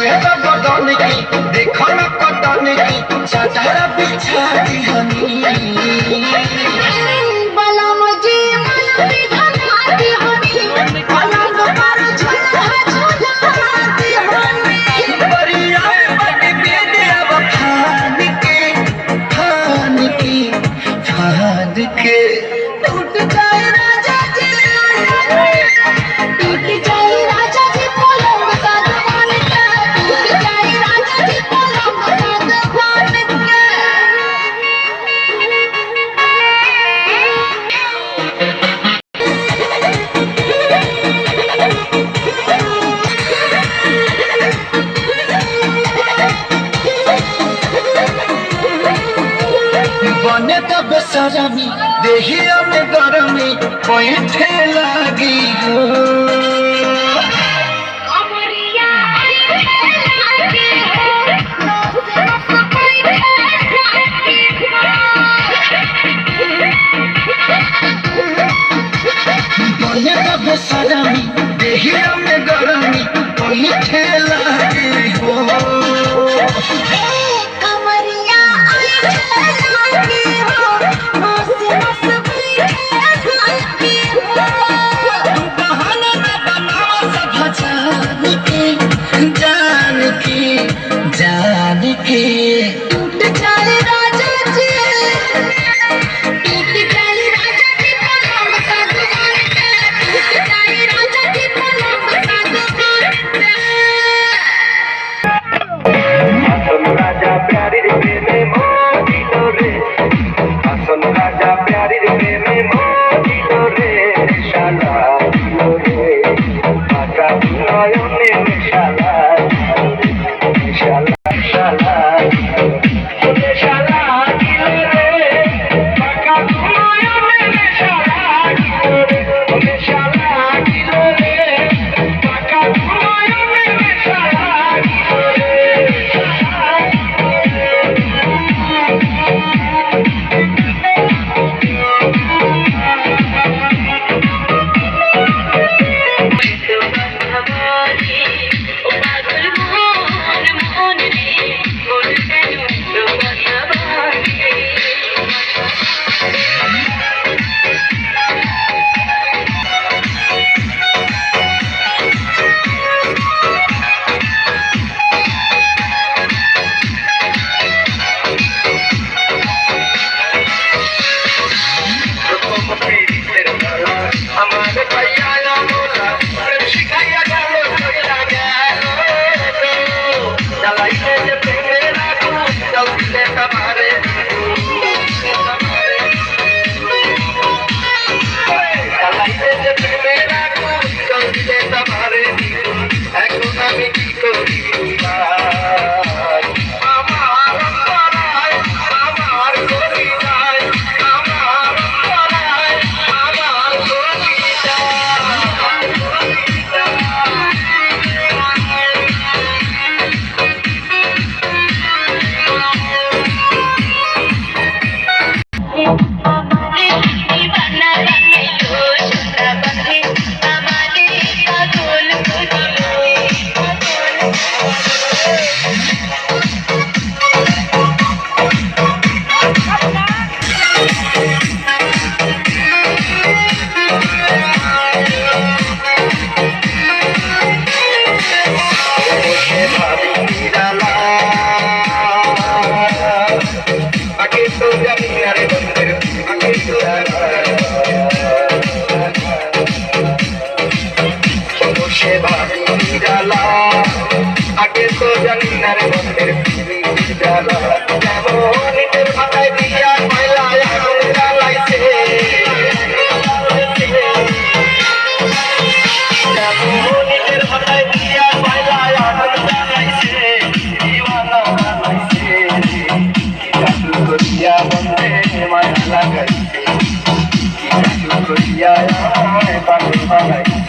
चेहरा बदन की देखो न कटन की चादर बिछा दी हनी बलम जी मन बिधना दी हनी पलंग पर झूला दी हनी बढ़िया बड़ी बेटे अब फान के टूट जाए राजा जी टूट जाए राजा जी पलंग सागवान के टूट जाए राजा जी पलंग सागवान के बने तो बेसरमी देहिया में गरमी बैठे लगी हो अमरिया लागे हो नस बैठे लागे बने तो बेसरमी देहिया में गरमी बैठे लगी हो कमरिया लागे हो नस बैठे लागे हो बहाना न बनावा सब जान के टूट जाए राजा जी टूट जाए राजा जी पलंग सागवान के टूट जाए राजा जी पलंग सागवान के आसन राजा प्यारी रे में मोदी रे आसन राजा प्यारी रे में मोदी रे शाला रे आका नयने शाला शाला शाला शाला रे आका नयने शाला रे शाला रे आका नयने शाला रे हमारे भैया बोला शिकाया जालो कोयला गलो चलाई ले प्रेमेरा को जल्दी ले तुम्हारे चलाई ले प्रेमेरा को जल्दी ले तुम्हारे এখন আমি কি করি আমার পরায় আমার করি নাই আমার পরায় আমার করি आगे तो जानी नारे बंदर जाला केमन नितेर माথায় দিয়া কয়লা আগুন জ্বালাইছে কেমন নিতের মাথায় দিয়া কয়লা আগুন জ্বালাইছে দিওয়ানা বানাইছে কাটু করিয়া বন্ধে মায়া লাগাইছে কাটু করিয়া আমায় পাগল বানাইছে